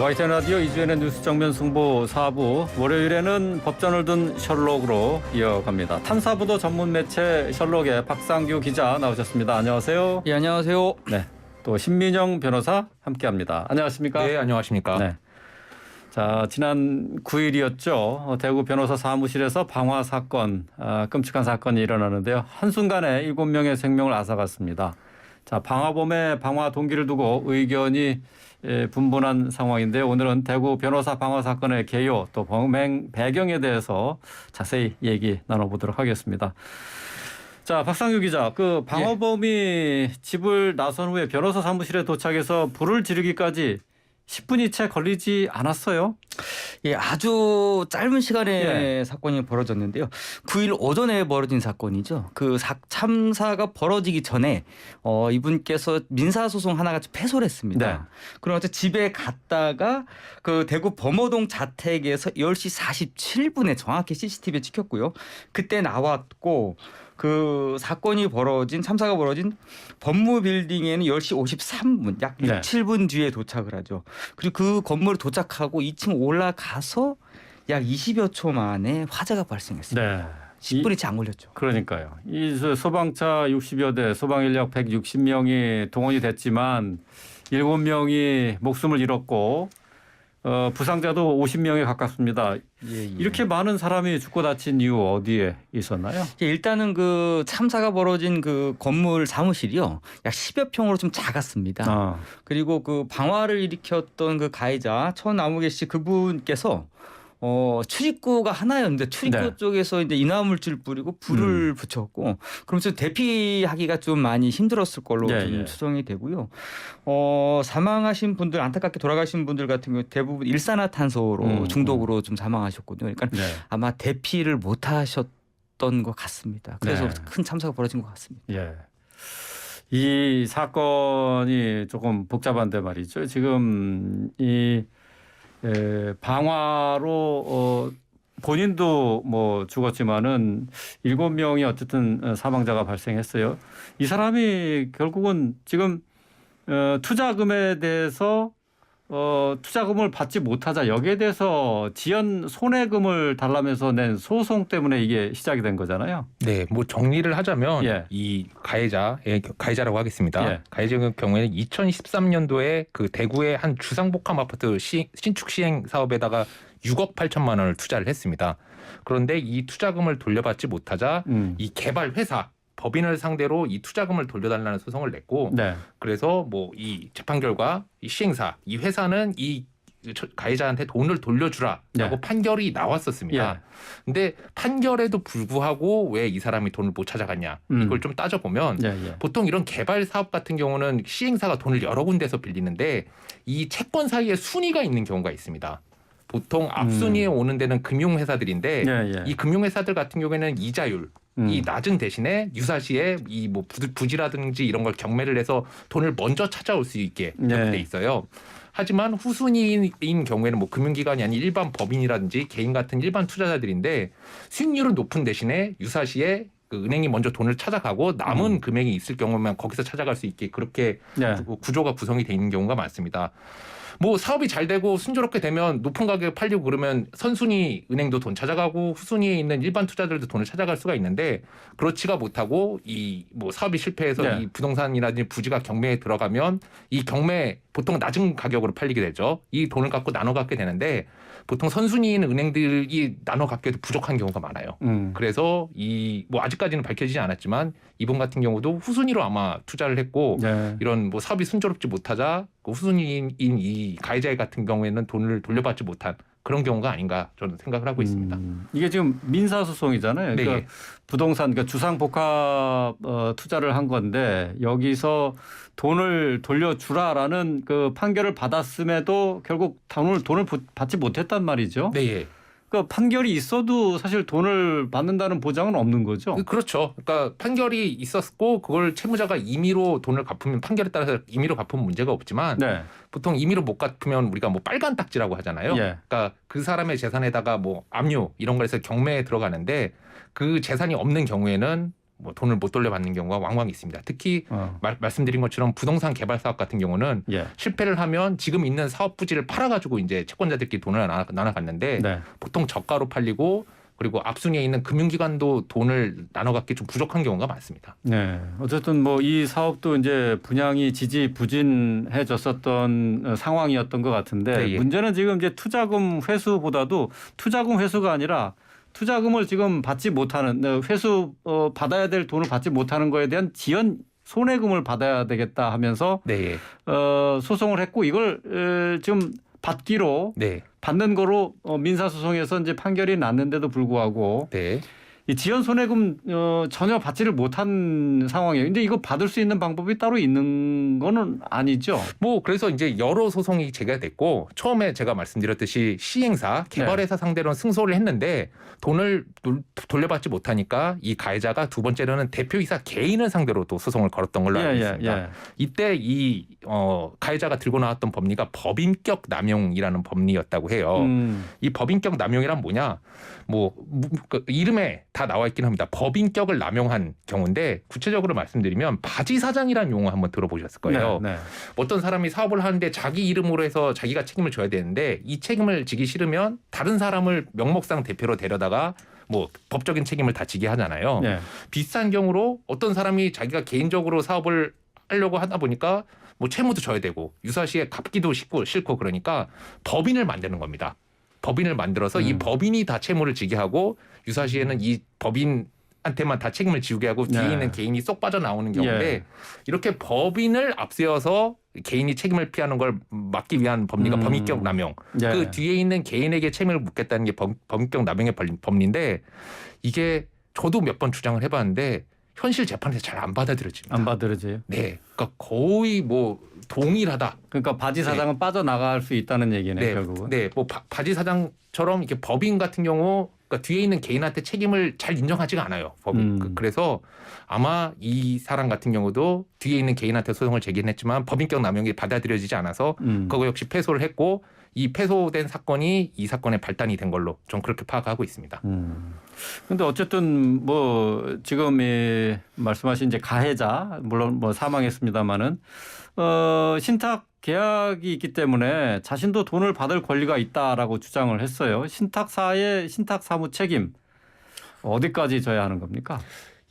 YTN 라디오 이주연의 뉴스 정면 승부 4부 월요일에는 법전을 둔 셜록으로 이어갑니다. 탐사보도 전문 매체 셜록의 박상규 기자 나오셨습니다. 안녕하세요. 예, 안녕하세요. 네, 또 신민영 변호사 함께합니다. 안녕하십니까? 네, 안녕하십니까? 네. 자, 지난 9일이었죠. 대구 변호사 사무실에서 방화 사건, 끔찍한 사건이 일어나는데요. 한순간에 7명의 생명을 앗아갔습니다. 자, 방화범의 방화 동기를 두고 의견이 분분한 상황인데요. 오늘은 대구 변호사 방화 사건의 개요 또 범행 배경에 대해서 자세히 얘기 나눠보도록 하겠습니다. 자, 박상규 기자, 그 방화범이 집을 나선 후에 변호사 사무실에 도착해서 불을 지르기까지 10분이 채 걸리지 않았어요? 예, 아주 짧은 시간에 사건이 벌어졌는데요. 9일 오전에 벌어진 사건이죠. 그 참사가 벌어지기 전에 이분께서 민사소송 하나가 패소를 했습니다. 네. 그러면서 집에 갔다가 그 대구 범어동 자택에서 10시 47분에 정확히 CCTV에 찍혔고요. 그때 나왔고 그 사건이 벌어진 참사가 벌어진 법무빌딩에는 10시 53분 약 6, 7분 뒤에 도착을 하죠. 그리고 그 건물에 도착하고 2층 올라가서 약 20여 초 만에 화재가 발생했습니다. 네. 10분이 채 안 걸렸죠. 그러니까요. 이 소방차 60여 대, 소방 인력 160명이 동원이 됐지만 7명이 목숨을 잃었고 부상자도 50명에 가깝습니다. 예. 이렇게 많은 사람이 죽고 다친 이유 어디에 있었나요? 일단은 그 참사가 벌어진 그 건물 사무실이요. 약 10여 평으로 좀 작았습니다. 그리고 그 방화를 일으켰던 그 가해자 천아무개 씨 그분께서 출입구가 하나였는데 출입구 쪽에서 이제 인화물질 뿌리고 불을 붙였고 그러면서 대피하기가 좀 많이 힘들었을 걸로 좀 추정이 되고요. 사망하신 분들 안타깝게 돌아가신 분들 같은 경우 대부분 일산화탄소로 중독으로 좀 사망하셨거든요. 그러니까 아마 대피를 못 하셨던 것 같습니다. 그래서 큰 참사가 벌어진 것 같습니다. 예. 이 사건이 조금 복잡한데 말이죠. 지금 이 방화로 본인도 뭐 죽었지만은 7명이 어쨌든 사망자가 발생했어요. 이 사람이 결국은 지금 투자금에 대해서 투자금을 받지 못하자 여기에 대해서 지연 손해금을 달라면서 낸 소송 때문에 이게 시작이 된 거잖아요. 네, 뭐 정리를 하자면 이 가해자라고 하겠습니다. 가해자의 경우에는 2013년도에 그 대구의 한 주상복합 아파트 신축 시행 사업에다가 6억 8천만 원을 투자를 했습니다. 그런데 이 투자금을 돌려받지 못하자 이 개발 회사 법인을 상대로 이 투자금을 돌려달라는 소송을 냈고 그래서 뭐 이 재판 결과 이 시행사 이 회사는 이 가해자한테 돈을 돌려주라라고 판결이 나왔었습니다. 근데 판결에도 불구하고 왜 이 사람이 돈을 못 찾아갔냐 이걸 좀 따져보면 보통 이런 개발 사업 같은 경우는 시행사가 돈을 여러 군데서 빌리는데 이 채권 사이에 순위가 있는 경우가 있습니다. 보통 앞순위에 오는 데는 금융회사들인데 이 금융회사들 같은 경우에는 이자율 이 낮은 대신에 유사시에 이 뭐 부지라든지 이런 걸 경매를 해서 돈을 먼저 찾아올 수 있게 이렇게 돼 있어요. 하지만 후순위인 경우에는 뭐 금융기관이 아닌 일반 법인이라든지 개인 같은 일반 투자자들인데 수익률은 높은 대신에 유사시에 그 은행이 먼저 돈을 찾아가고 남은 금액이 있을 경우만 거기서 찾아갈 수 있게 그렇게 구조가 구성이 돼 있는 경우가 많습니다. 뭐 사업이 잘 되고 순조롭게 되면 높은 가격에 팔리고 그러면 선순위 은행도 돈 찾아가고 후순위에 있는 일반 투자들도 돈을 찾아갈 수가 있는데 그렇지가 못하고 이 뭐 사업이 실패해서 이 부동산이라든지 부지가 경매에 들어가면 이 경매 보통 낮은 가격으로 팔리게 되죠. 이 돈을 갖고 나눠 갖게 되는데 보통 선순위인 은행들이 나눠 갖기에도 부족한 경우가 많아요. 그래서 이 뭐 아직까지는 밝혀지지 않았지만 이분 같은 경우도 후순위로 아마 투자를 했고 이런 뭐 사업이 순조롭지 못하자 그 후순위인 이 가해자 같은 경우에는 돈을 돌려받지 못한 그런 경우가 아닌가 저는 생각을 하고 있습니다. 이게 지금 민사소송이잖아요. 그러니까 부동산, 그러니까 주상복합 투자를 한 건데 여기서 돈을 돌려주라라는 그 판결을 받았음에도 결국 돈을 받지 못했단 말이죠. 네. 그러니까 판결이 있어도 사실 돈을 받는다는 보장은 없는 거죠. 그렇죠. 그러니까 판결이 있었고 그걸 채무자가 임의로 돈을 갚으면 판결에 따라서 임의로 갚으면 문제가 없지만 보통 임의로 못 갚으면 우리가 뭐 빨간 딱지라고 하잖아요. 그러니까 그 사람의 재산에다가 뭐 압류 이런 거에서 경매에 들어가는데 그 재산이 없는 경우에는 뭐 돈을 못 돌려받는 경우가 왕왕 있습니다. 특히 말씀드린 것처럼 부동산 개발 사업 같은 경우는 예. 실패를 하면 지금 있는 사업 부지를 팔아가지고 이제 채권자들끼리 돈을 나눠갔는데 네. 보통 저가로 팔리고 그리고 앞순위에 있는 금융기관도 돈을 나눠갖기 좀 부족한 경우가 많습니다. 네. 어쨌든 뭐 이 사업도 이제 분양이 지지부진해졌었던 상황이었던 것 같은데 네, 예. 문제는 지금 이제 투자금 회수보다도 투자금 회수가 아니라 투자금을 지금 받지 못하는 회수 받아야 될 돈을 받지 못하는 거에 대한 지연 손해금을 받아야 되겠다 하면서 네. 소송을 했고 이걸 지금 받기로 네. 받는 거로 민사소송에서 이제 판결이 났는데도 불구하고 네. 이 지연 손해금 전혀 받지를 못한 상황이에요. 근데 이거 받을 수 있는 방법이 따로 있는 거는 아니죠. 뭐 그래서 이제 여러 소송이 제기됐고 처음에 제가 말씀드렸듯이 시행사 개발회사 상대로는 승소를 했는데 돈을 돌려받지 못하니까 이 가해자가 두 번째로는 대표이사 개인을 상대로 또 소송을 걸었던 걸로 알고 있습니다. 이때 이 가해자가 들고 나왔던 법리가 법인격 남용이라는 법리였다고 해요. 이 법인격 남용이란 뭐냐? 뭐 그 이름에 다 나와 있긴 합니다. 법인격을 남용한 경우인데 구체적으로 말씀드리면 바지사장이라는 용어 한번 들어보셨을 거예요. 네. 어떤 사람이 사업을 하는데 자기 이름으로 해서 자기가 책임을 져야 되는데 이 책임을 지기 싫으면 다른 사람을 명목상 대표로 데려다가 뭐 법적인 책임을 다 지게 하잖아요. 네. 비슷한 경우로 어떤 사람이 자기가 개인적으로 사업을 하려고 하다 보니까 뭐 채무도 져야 되고 유사시에 갚기도 싫고 그러니까 법인을 만드는 겁니다. 법인을 만들어서 이 법인이 다 채무를 지게 하고 유사시에는 이 법인한테만 다 책임을 지우게 하고 뒤에 있는 개인이 쏙 빠져나오는 경우인데 이렇게 법인을 앞세워서 개인이 책임을 피하는 걸 막기 위한 법리가 법인격 남용. 그 뒤에 있는 개인에게 책임을 묻겠다는 게 법인격 남용의 법리인데 이게 저도 몇 번 주장을 해봤는데 현실 재판에서 잘 안 받아들여집니다. 안 받아들여져요? 네. 그러니까 거의 뭐 동일하다. 그러니까 바지 사장은 빠져나갈 수 있다는 얘기네요. 네. 결국은. 네. 뭐 바지 사장처럼 이렇게 법인 같은 경우 그러니까 뒤에 있는 개인한테 책임을 잘 인정하지가 않아요. 법인. 그래서 아마 이 사람 같은 경우도 뒤에 있는 개인한테 소송을 제기했지만 법인격 남용이 받아들여지지 않아서 그거 역시 패소를 했고 이 패소된 사건이 이 사건의 발단이 된 걸로 좀 그렇게 파악하고 있습니다. 근데 어쨌든 뭐 지금 말씀하신 이제 가해자 물론 뭐 사망했습니다마는 신탁 계약이 있기 때문에 자신도 돈을 받을 권리가 있다라고 주장을 했어요. 신탁사의 신탁 사무 책임 어디까지 져야 하는 겁니까?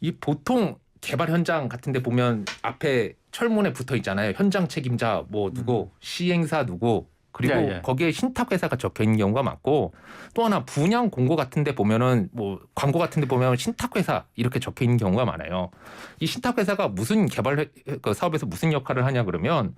이 보통 개발 현장 같은 데 보면 앞에 철문에 붙어 있잖아요. 현장 책임자 뭐 누구, 시행사 누구 그리고 거기에 신탁회사가 적혀 있는 경우가 많고 또 하나 분양 공고 같은 데 보면은 뭐 광고 같은 데 보면 신탁회사 이렇게 적혀 있는 경우가 많아요. 이 신탁회사가 무슨 개발 사업에서 무슨 역할을 하냐 그러면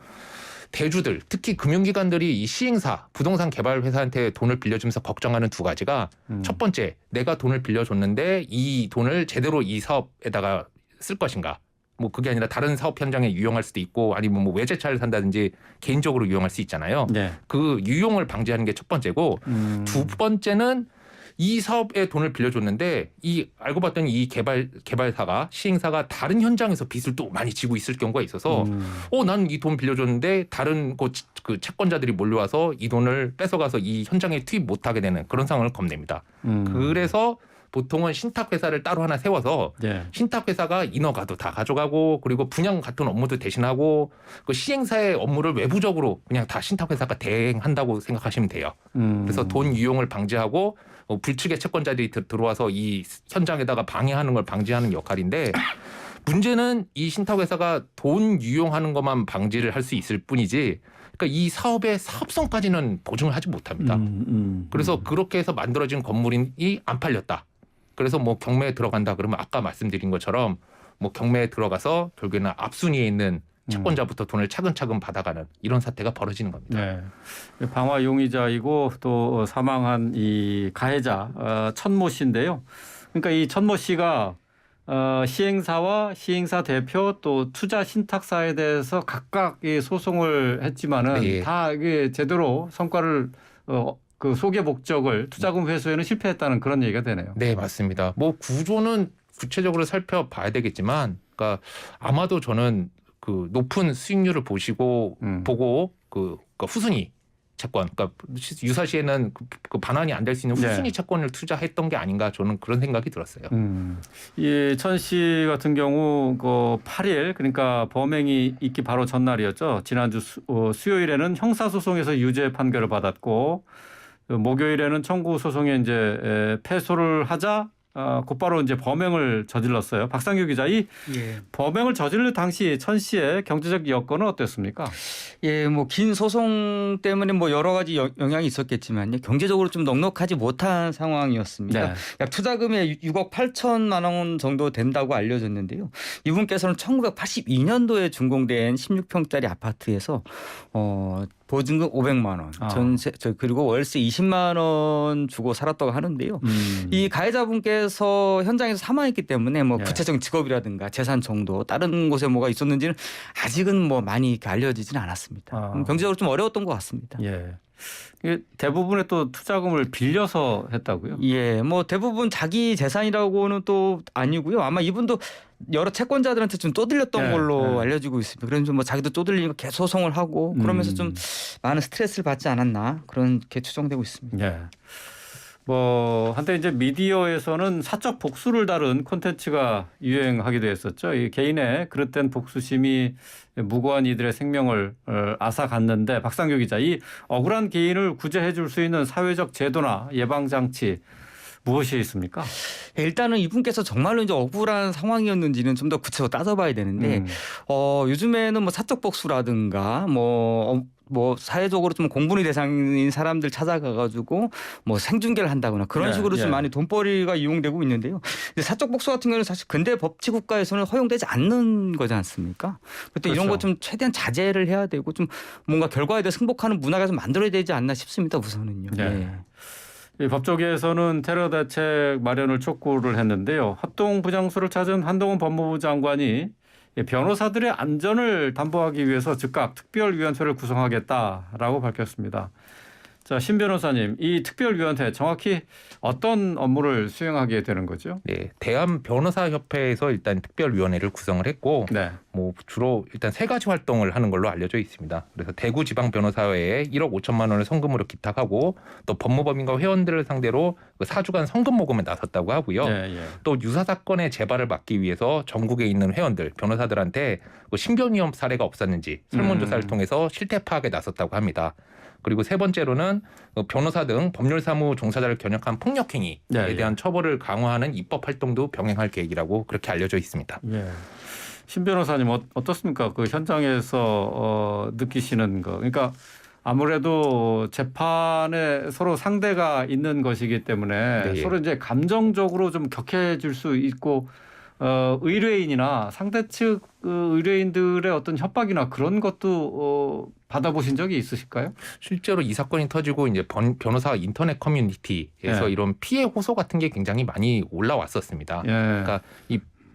대주들 특히 금융기관들이 이 시행사 부동산 개발 회사한테 돈을 빌려주면서 걱정하는 두 가지가 첫 번째 내가 돈을 빌려줬는데 이 돈을 제대로 이 사업에다가 쓸 것인가. 뭐 그게 아니라 다른 사업 현장에 유용할 수도 있고 아니면 뭐 외제차를 산다든지 개인적으로 유용할 수 있잖아요. 네. 그 유용을 방지하는 게 첫 번째고 두 번째는 이 사업에 돈을 빌려줬는데 이 알고 봤더니 이 개발사가 시행사가 다른 현장에서 빚을 또 많이 지고 있을 경우가 있어서 난 이 돈 빌려줬는데 다른 그 채권자들이 몰려와서 이 돈을 뺏어가서 이 현장에 투입 못하게 되는 그런 상황을 겁냅니다. 그래서 보통은 신탁회사를 따로 하나 세워서 신탁회사가 인허가도 다 가져가고 그리고 분양 같은 업무도 대신하고 그 시행사의 업무를 외부적으로 그냥 다 신탁회사가 대행한다고 생각하시면 돼요. 그래서 돈 유용을 방지하고 불특의 채권자들이 들어와서 이 현장에다가 방해하는 걸 방지하는 역할인데 문제는 이 신탁회사가 돈 유용하는 것만 방지를 할 수 있을 뿐이지 그러니까 이 사업의 사업성까지는 보증을 하지 못합니다. 그래서 그렇게 해서 만들어진 건물이 안 팔렸다. 그래서 뭐 경매에 들어간다 그러면 아까 말씀드린 것처럼 뭐 경매에 들어가서 결국에는 앞순위에 있는 채권자부터 돈을 차근차근 받아가는 이런 사태가 벌어지는 겁니다. 네. 방화 용의자이고 또 사망한 이 가해자 천모 씨인데요. 그러니까 이 천모 씨가 시행사와 시행사 대표 또 투자 신탁사에 대해서 각각 소송을 했지만은 다 이게 제대로 성과를 그 소개 목적을 투자금 회수에는 실패했다는 그런 얘기가 되네요. 네, 맞습니다. 뭐 구조는 구체적으로 살펴봐야 되겠지만, 그러니까 아마도 저는 그 높은 수익률을 보고 그 후순위 채권, 그러니까 유사시에는 그 반환이 안 될 수 있는 후순위 채권을 투자했던 게 아닌가 저는 그런 생각이 들었어요. 이 천 씨 같은 경우 그 8일 그러니까 범행이 있기 바로 전날이었죠. 지난주 수요일에는 형사소송에서 유죄 판결을 받았고 목요일에는 청구 소송에 이제 패소를 하자 곧바로 이제 범행을 저질렀어요. 박상규 기자, 이 범행을 저지를 당시 천 씨의 경제적 여건은 어땠습니까? 예, 뭐 긴 소송 때문에 뭐 여러 가지 영향이 있었겠지만요. 경제적으로 좀 넉넉하지 못한 상황이었습니다. 네. 약 투자금이 6억 8천만 원 정도 된다고 알려졌는데요. 이분께서는 1982년도에 준공된 16평짜리 아파트에서 보증금 500만 원, 전세 그리고 월세 20만 원 주고 살았다고 하는데요. 이 가해자분께서 현장에서 사망했기 때문에 뭐 구체적인 직업이라든가 재산 정도 다른 곳에 뭐가 있었는지는 아직은 뭐 많이 알려지지는 않았습니다. 경제적으로 좀 어려웠던 것 같습니다. 예. 이게 대부분의 또 투자금을 빌려서 했다고요? 예, 뭐 대부분 자기 재산이라고는 또 아니고요. 아마 이분도 여러 채권자들한테 좀 떠들렸던 걸로 알려지고 있습니다. 그래서 뭐 자기도 떠들리니까 계속 소송을 하고 그러면서 좀 많은 스트레스를 받지 않았나 그렇게 추정되고 있습니다. 예. 뭐 한때 이제 미디어에서는 사적 복수를 다룬 콘텐츠가 유행하기도 했었죠. 이 개인의 그릇된 복수심이 무고한 이들의 생명을 앗아갔는데 박상규 기자, 이 억울한 개인을 구제해 줄 수 있는 사회적 제도나 예방 장치 무엇이 있습니까? 일단은 이분께서 정말로 이제 억울한 상황이었는지는 좀 더 구체적으로 따져봐야 되는데 요즘에는 뭐 사적 복수라든가 뭐 사회적으로 좀 공분의 대상인 사람들 찾아가가지고 뭐 생중계를 한다거나 그런 식으로 좀 많이 돈벌이가 이용되고 있는데요. 근데 사적 복수 같은 경우는 사실 근대 법치 국가에서는 허용되지 않는 거지 않습니까? 그때 이런 거 좀 최대한 자제를 해야 되고 좀 뭔가 결과에 대해 승복하는 문화가 좀 만들어야 되지 않나 싶습니다. 우선은요. 이 법조계에서는 테러 대책 마련을 촉구를 했는데요. 합동부장수를 찾은 한동훈 법무부 장관이 변호사들의 안전을 담보하기 위해서 즉각 특별위원회를 구성하겠다라고 밝혔습니다. 자, 신 변호사님, 이 특별위원회 정확히 어떤 업무를 수행하게 되는 거죠? 네, 대한변호사협회에서 일단 특별위원회를 구성을 했고, 뭐 주로 일단 세 가지 활동을 하는 걸로 알려져 있습니다. 그래서 대구지방변호사회에 1억 5천만 원을 성금으로 기탁하고, 또 법무법인과 회원들을 상대로 4주간 성금 모금에 나섰다고 하고요. 또 유사 사건의 재발을 막기 위해서 전국에 있는 회원들, 변호사들한테 신변위험 사례가 없었는지 설문조사를 통해서 실태 파악에 나섰다고 합니다. 그리고 세 번째로는 변호사 등 법률사무 종사자를 겨냥한 폭력행위에 대한 처벌을 강화하는 입법 활동도 병행할 계획이라고 그렇게 알려져 있습니다. 신 변호사님 어떻습니까? 그 현장에서 느끼시는 거. 그러니까 아무래도 재판에 서로 상대가 있는 것이기 때문에 서로 이제 감정적으로 좀 격해질 수 있고 의뢰인이나 상대 측 의뢰인들의 어떤 협박이나 그런 것도 받아보신 적이 있으실까요? 실제로 이 사건이 터지고 이제 변호사 인터넷 커뮤니티에서 이런 피해 호소 같은 게 굉장히 많이 올라왔었습니다. 그러니까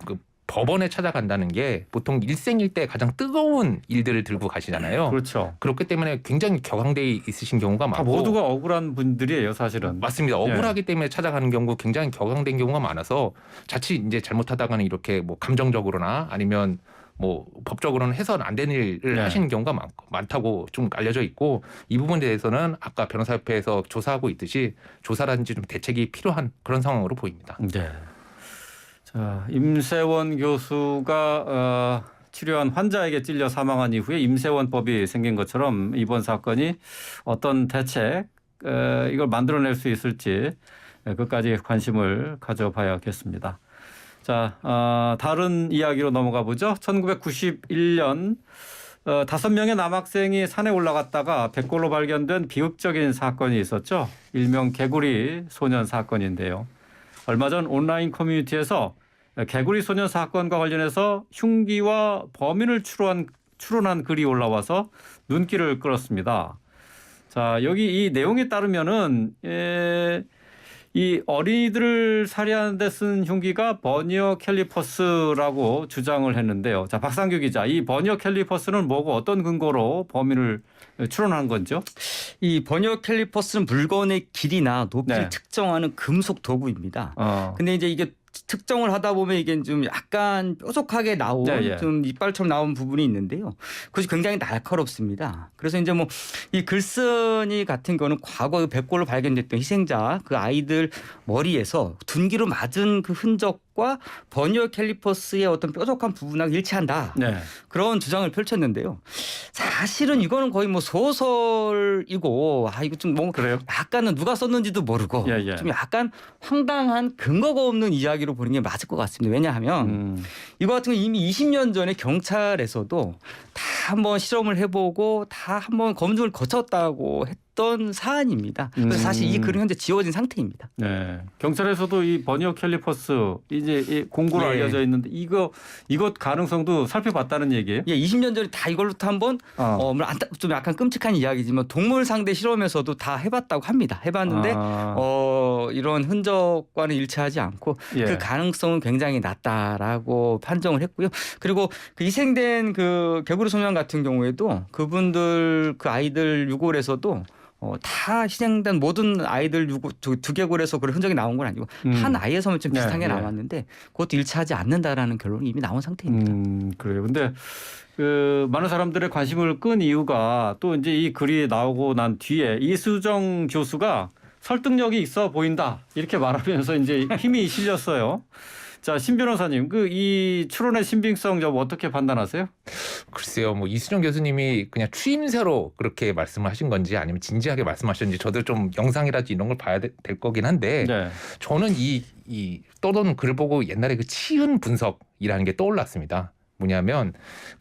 그 법원에 찾아간다는 게 보통 일생일대 가장 뜨거운 일들을 들고 가시잖아요. 그렇죠. 그렇기 때문에 굉장히 격앙돼 있으신 경우가 많고 모두가 억울한 분들이에요, 사실은. 맞습니다. 억울하기 때문에 찾아가는 경우 굉장히 격앙된 경우가 많아서 자칫 이제 잘못하다가는 이렇게 뭐 감정적으로나 아니면 뭐 법적으로는 해서는 안 되는 일을 하시는 경우가 많다고 좀 알려져 있고 이 부분에 대해서는 아까 변호사협회에서 조사하고 있듯이 조사라든지 좀 대책이 필요한 그런 상황으로 보입니다. 자, 임세원 교수가 치료한 환자에게 찔려 사망한 이후에 임세원법이 생긴 것처럼 이번 사건이 어떤 대책 이걸 만들어낼 수 있을지 끝까지 관심을 가져봐야겠습니다. 자, 다른 이야기로 넘어가 보죠. 1991년 5명의 남학생이 산에 올라갔다가 백골로 발견된 비극적인 사건이 있었죠. 일명 개구리 소년 사건인데요. 얼마 전 온라인 커뮤니티에서 개구리 소년 사건과 관련해서 흉기와 범인을 추론한 글이 올라와서 눈길을 끌었습니다. 자, 여기 이 내용에 따르면은 이 어린이들을 살해하는 데 쓴 흉기가 버니어 캘리퍼스라고 주장을 했는데요. 자, 박상규 기자, 이 버니어 캘리퍼스는 뭐고 어떤 근거로 범인을 추론한 건죠? 이 버니어 캘리퍼스는 물건의 길이나 높이를 특정하는 금속 도구입니다. 근데 이제 이게 특정을 하다 보면 이게 좀 약간 뾰족하게 나온 좀 이빨처럼 나온 부분이 있는데요. 그것이 굉장히 날카롭습니다. 그래서 이제 뭐 이 글쓴이 같은 거는 과거 백골로 발견됐던 희생자 그 아이들 머리에서 둔기로 맞은 그 흔적과 버니어 캘리퍼스의 어떤 뾰족한 부분하고 일치한다. 네. 그런 주장을 펼쳤는데요. 사실은 이거는 거의 뭐 소설이고 이거 좀 뭐 약간은 누가 썼는지도 모르고 좀 약간 황당한 근거가 없는 이야기로 보는 게 맞을 것 같습니다. 왜냐하면 이거 같은 거 이미 20년 전에 경찰에서도 다 한번 실험을 해보고 다 한번 검증을 거쳤다고 했던 사안입니다. 그래서 사실 이 글은 현재 지워진 상태입니다. 네. 경찰에서도 이 버니어 캘리퍼스 이제 이 공고로 알려져 있는데 이것 가능성도 살펴봤다는 얘기예요? 예, 20년 전에 다 이걸로 한번 좀 약간 끔찍한 이야기지만 동물 상대 실험에서도 다 해봤다고 합니다. 해봤는데 이런 흔적과는 일치하지 않고 그 가능성은 굉장히 낮다라고 판정을 했고요. 그리고 그 희생된 그 개구리 소년 같은 경우에도 그분들 그 아이들 유골에서도 다 희생된 모든 아이들 두개골에서 그런 흔적이 나온 건 아니고 한 아이에서만 좀 비슷한 게 남았는데 그것도 일치하지 않는다라는 결론이 이미 나온 상태입니다. 그래요. 근데 그 많은 사람들의 관심을 끈 이유가 또 이제 이 글이 나오고 난 뒤에 이수정 교수가 설득력이 있어 보인다 이렇게 말하면서 이제 힘이 실렸어요. 자, 신 변호사님, 이 추론의 신빙성 좀 어떻게 판단하세요? 글쎄요, 뭐 이수정 교수님이 그냥 추임새로 그렇게 말씀을 하신 건지 아니면 진지하게 말씀하셨는지 저도 좀 영상이라든지 이런 걸 봐야 될 거긴 한데 저는 이 떠도는 글 보고 옛날에 그 치은 분석이라는 게 떠올랐습니다. 뭐냐면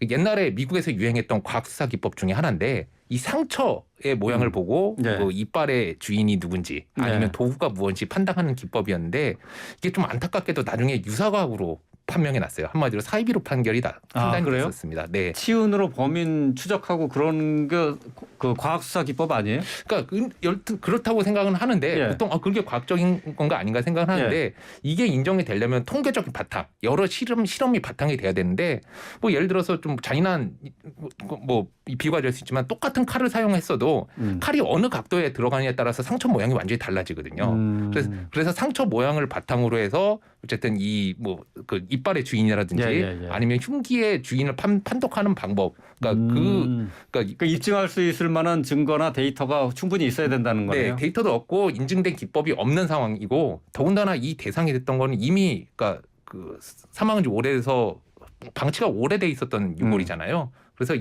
옛날에 미국에서 유행했던 과학수사 기법 중에 하나인데 이 상처의 모양을 보고 그 이빨의 주인이 누군지 아니면 도구가 무엇인지 판단하는 기법이었는데 이게 좀 안타깝게도 나중에 유사과학으로 판명해 놨어요. 한마디로 사이비로 판결이 판단이 됐었습니다. 네. 치은으로 범인 추적하고 그런 그 과학수사 기법 아니에요? 그러니까 그렇다고 생각은 하는데 보통 그게 과학적인 건가 아닌가 생각은 하는데 이게 인정이 되려면 통계적인 바탕, 여러 실험이 바탕이 돼야 되는데 뭐 예를 들어서 좀 잔인한 뭐 비유가 될 수 있지만 똑같은 칼을 사용했어도 칼이 어느 각도에 들어가느냐에 따라서 상처 모양이 완전히 달라지거든요. 그래서 상처 모양을 바탕으로 해서 어쨌든 이 뭐 그 이빨의 주인이라든지 아니면 흉기의 주인을 판독하는 방법, 그러니까 입증할 수 있을 만한 증거나 데이터가 충분히 있어야 된다는 거예요. 네, 데이터도 없고 인증된 기법이 없는 상황이고 더군다나 이 대상이 됐던 거는 이미 그 사망한 지 오래돼서 방치가 오래돼 있었던 유골이잖아요. 그래서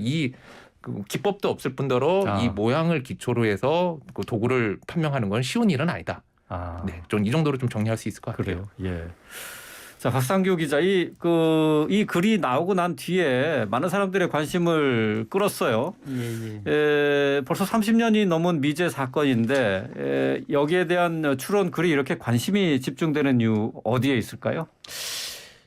그 기법도 없을 뿐더러 이 모양을 기초로 해서 그 도구를 판명하는 건 쉬운 일은 아니다. 네, 좀 이 정도로 좀 정리할 수 있을 것 같아요. 그래요. 자, 박상규 기자, 이 글이 나오고 난 뒤에 많은 사람들의 관심을 끌었어요. 벌써 30년이 넘은 미제 사건인데 여기에 대한 추론 글이 이렇게 관심이 집중되는 이유 어디에 있을까요?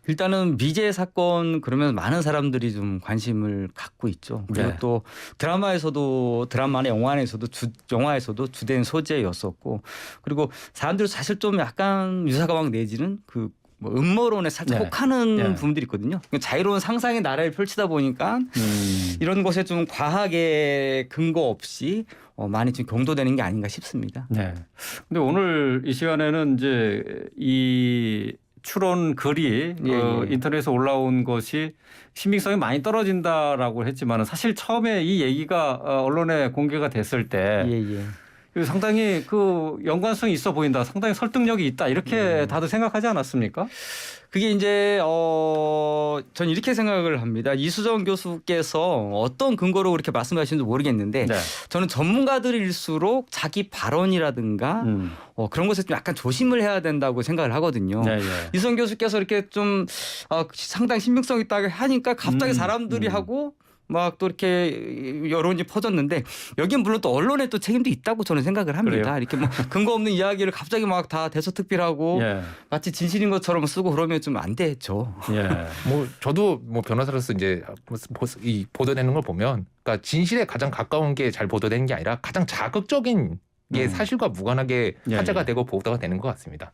일단은 미제 사건 그러면 많은 사람들이 좀 관심을 갖고 있죠. 그리고 또 드라마나 영화에서도 주된 소재였었고 그리고 사람들이 사실 좀 약간 유사과학 내지는 뭐 음모론에 살짝 혹하는 부분들이 있거든요. 자유로운 상상의 나라를 펼치다 보니까 이런 것에 좀 과학의 근거 없이 많이 좀 경도되는 게 아닌가 싶습니다. 네. 근데 오늘 이 시간에는 이제 이 추론 글이 인터넷에 올라온 것이 신빙성이 많이 떨어진다라고 했지만 사실 처음에 이 얘기가 언론에 공개가 됐을 때 상당히 그 연관성이 있어 보인다. 상당히 설득력이 있다. 이렇게 다들 생각하지 않았습니까? 그게 이제 전 이렇게 생각을 합니다. 이수정 교수께서 어떤 근거로 그렇게 말씀하시는지 모르겠는데 저는 전문가들일수록 자기 발언이라든가 그런 것에 좀 약간 조심을 해야 된다고 생각을 하거든요. 이수정 교수께서 이렇게 좀 상당히 신빙성 있다고 하니까 갑자기 사람들이 하고 막 또 이렇게 여론이 퍼졌는데 여기는 물론 또 언론의 또 책임도 있다고 저는 생각을 합니다. 그래요? 이렇게 뭐 근거 없는 이야기를 갑자기 막 다 대서특필하고 마치 진실인 것처럼 쓰고 그러면 좀 안 되죠. 뭐 저도 뭐 변호사로서 이제 이 보도되는 걸 보면 그러니까 진실에 가장 가까운 게 잘 보도되는 게 아니라 가장 자극적인 게 사실과 무관하게 화제가 되고 보도가 되는 것 같습니다.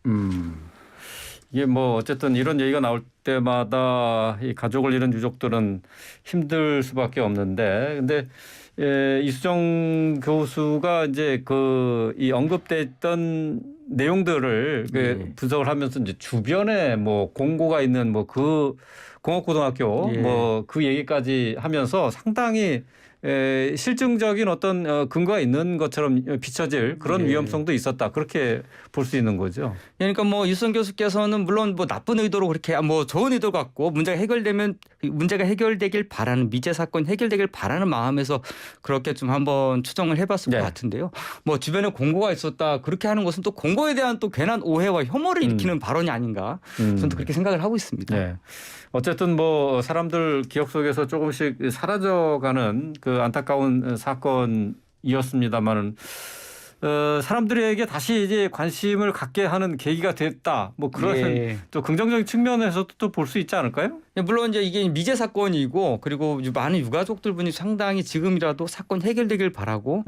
이게 뭐 어쨌든 이런 얘기가 나올 때마다 이 가족을 잃은 유족들은 힘들 수밖에 없는데 근데 이수정 교수가 이제 이 언급됐던 내용들을 그 분석을 하면서 이제 주변에 뭐 공고가 있는 뭐 그 공업고등학교 뭐 그 얘기까지 하면서 상당히 실증적인 어떤 근거가 있는 것처럼 비춰질 그런 위험성도 있었다. 그렇게 볼 수 있는 거죠. 그러니까 뭐 유승 교수께서는 물론 뭐 나쁜 의도로 그렇게 뭐 좋은 의도 갖고 문제가 해결되길 바라는 미제 사건 해결되길 바라는 마음에서 그렇게 좀 한번 추정을 해봤을 것 같은데요. 뭐 주변에 공고가 있었다 그렇게 하는 것은 또 공고에 대한 또 괜한 오해와 혐오를 일으키는 발언이 아닌가 저는 또 그렇게 생각을 하고 있습니다. 네. 어쨌든 뭐 사람들 기억 속에서 조금씩 사라져가는 그 안타까운 사건이었습니다만은 사람들에게 다시 이제 관심을 갖게 하는 계기가 됐다. 뭐 그런 또 긍정적인 측면에서도 또 볼 수 있지 않을까요? 물론 이제 이게 미제 사건이고 그리고 많은 유가족들 분이 상당히 지금이라도 사건 해결되길 바라고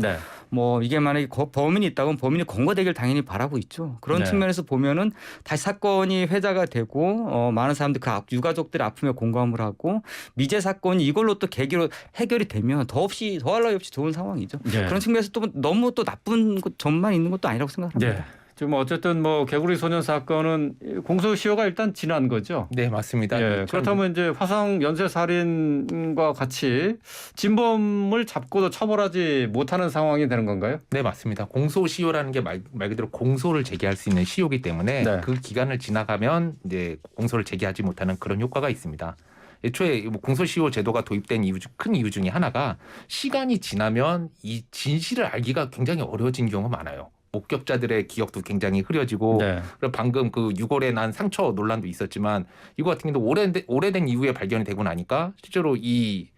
뭐 이게 만약에 범인이 있다면 범인이 검거되길 당연히 바라고 있죠. 그런 측면에서 보면은 다시 사건이 회자가 되고 많은 사람들 그 유가족들의 아픔에 공감을 하고 미제 사건이 이걸로 또 계기로 해결이 되면 더할 나위 없이 좋은 상황이죠. 그런 측면에서 또 너무 또 나쁜 점만 있는 것도 아니라고 생각합니다. 지금 어쨌든 뭐 개구리 소년 사건은 공소시효가 일단 지난 거죠. 네, 맞습니다. 그렇다면 이제 화성 연쇄 살인과 같이 진범을 잡고도 처벌하지 못하는 상황이 되는 건가요? 네, 맞습니다. 공소시효라는 게 말 그대로 공소를 제기할 수 있는 시효이기 때문에 그 기간을 지나가면 이제 공소를 제기하지 못하는 그런 효과가 있습니다. 애초에 공소시효 제도가 도입된 큰 이유 중에 하나가 시간이 지나면 이 진실을 알기가 굉장히 어려워진 경우가 많아요. 목격자들의 기억도 굉장히 흐려지고 그리고 방금 그 6월에 난 상처 논란도 있었지만 이거 같은 경우도 오래된 이후에 발견이 되고 나니까 실제로 이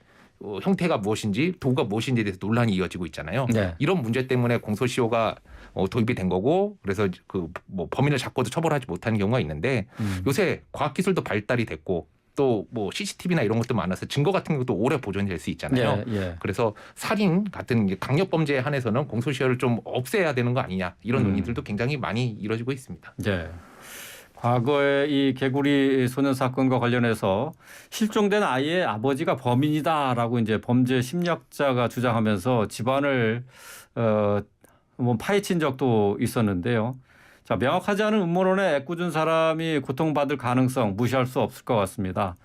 형태가 무엇인지 도구가 무엇인지에 대해서 논란이 이어지고 있잖아요. 이런 문제 때문에 공소시효가 도입이 된 거고 그래서 그 뭐 범인을 잡고도 처벌하지 못하는 경우가 있는데 요새 과학기술도 발달이 됐고 또 뭐 CCTV나 이런 것도 많아서 증거 같은 것도 오래 보존될 수 있잖아요. 그래서 살인 같은 강력범죄에 한해서는 공소시효를 좀 없애야 되는 거 아니냐 이런 논의들도 굉장히 많이 이루어지고 있습니다. 과거에 이 개구리 소년 사건과 관련해서 실종된 아이의 아버지가 범인이다라고 이제 범죄 심리학자가 주장하면서 집안을 뭐 파헤친 적도 있었는데요. 자, 명확하지 않은 음모론에 애꿎은 사람이 고통받을 가능성 무시할 수 없을 것 같습니다.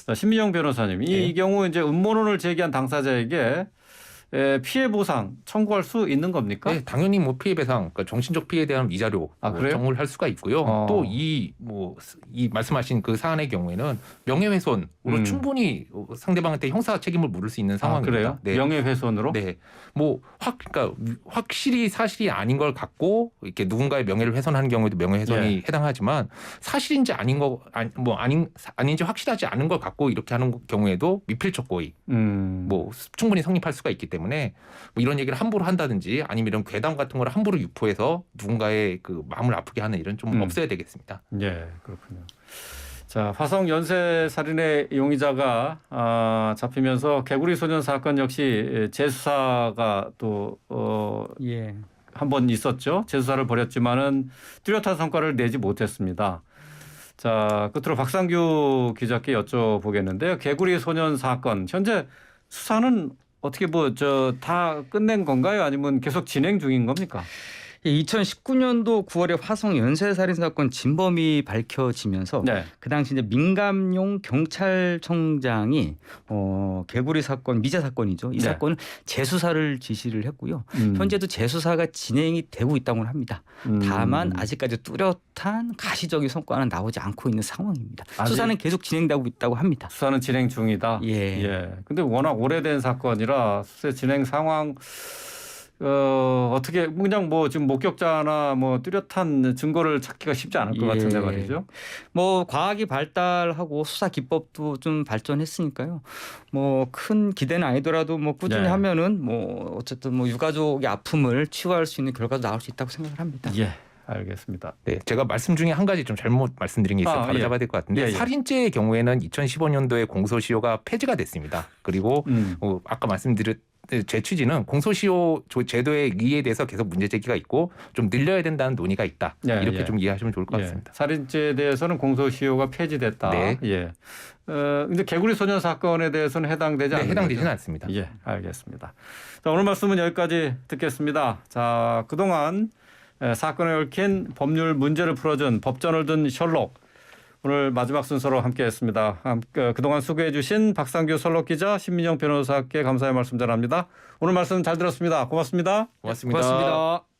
자, 신미정 변호사님, 이 경우 이제 음모론을 제기한 당사자에게 피해 보상 청구할 수 있는 겁니까? 네, 당연히 뭐 피해 배상, 그러니까 정신적 피해에 대한 위자료 청구를 할 수가 있고요. 또 이 말씀하신 그 사안의 경우에는 명예훼손으로 충분히 상대방한테 형사 책임을 물을 수 있는 상황입니다. 그래요? 명예훼손으로? 네, 그러니까 확실히 사실이 아닌 걸 갖고 이렇게 누군가의 명예를 훼손하는 경우에도 명예훼손이 해당하지만 사실인지 아닌지 확실하지 않은 걸 갖고 이렇게 하는 경우에도 미필적 고의, 충분히 성립할 수가 있기 때문에. 뭐 이런 얘기를 함부로 한다든지 아니면 이런 괴담 같은 걸 함부로 유포해서 누군가의 그 마음을 아프게 하는 일은 좀 없어야 되겠습니다. 그렇군요. 자, 화성 연쇄 살인의 용의자가 잡히면서 개구리 소년 사건 역시 재수사가 또 한 번 있었죠. 재수사를 벌였지만은 뚜렷한 성과를 내지 못했습니다. 자, 끝으로 박상규 기자께 여쭤보겠는데요. 개구리 소년 사건 현재 수사는 어떻게 다 끝낸 건가요? 아니면 계속 진행 중인 겁니까? 2019년도 9월에 화성 연쇄살인 사건 진범이 밝혀지면서 그 당시 이제 민감용 경찰청장이 개구리 사건 미제 사건이죠. 이 사건을 재수사를 지시를 했고요. 현재도 재수사가 진행이 되고 있다고 합니다. 다만 아직까지 뚜렷한 가시적인 성과는 나오지 않고 있는 상황입니다. 수사는 계속 진행되고 있다고 합니다. 수사는 진행 중이다. 근데 워낙 오래된 사건이라 수사 진행 상황 어떻게 그냥 지금 목격자나 뚜렷한 증거를 찾기가 쉽지 않을 것 같은데 말이죠. 과학이 발달하고 수사 기법도 좀 발전했으니까요. 큰 기대는 아니더라도 꾸준히 하면은 어쨌든 유가족의 아픔을 치유할 수 있는 결과도 나올 수 있다고 생각을 합니다. 알겠습니다. 네, 제가 말씀 중에 한 가지 좀 잘못 말씀드린 게 있어서 바로 잡아야 될 것 같은데 살인죄의 경우에는 2015년도에 공소시효가 폐지가 됐습니다. 그리고 아까 제 취지는 공소시효 제도의 의의에 대해서 계속 문제 제기가 있고 좀 늘려야 된다는 논의가 있다. 이렇게 좀 이해하시면 좋을 것 같습니다. 살인죄에 대해서는 공소시효가 폐지됐다. 근데 개구리 소년 사건에 대해서는 해당되지 않는 해당되지는 않습니다. 알겠습니다. 자, 오늘 말씀은 여기까지 듣겠습니다. 자, 그동안 사건에 얽힌 법률 문제를 풀어준 법전을 든 셜록. 오늘 마지막 순서로 함께했습니다. 그동안 수고해 주신 박상규 설록 기자, 신민영 변호사께 감사의 말씀 전합니다. 오늘 말씀 잘 들었습니다. 고맙습니다. 고맙습니다. 고맙습니다.